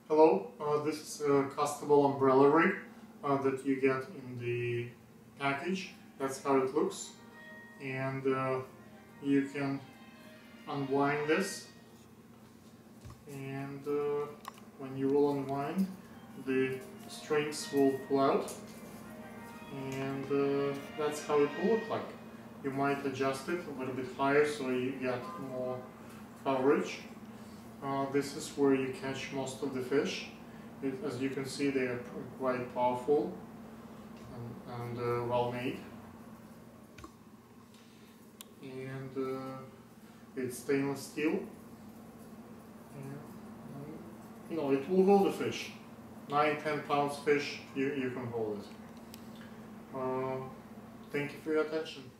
Hello, this is a Castable umbrella rig that you get in the package. That's how it looks. And you can unwind this, and when you will unwind, the strings will pull out, and that's how it will look like. You might adjust it a little bit higher so you get more coverage. This is where you catch most of the fish. As you can see, they are quite powerful and well made. And it's stainless steel. And, it will hold the fish. 9-10 pounds fish, you can hold it. Thank you for your attention.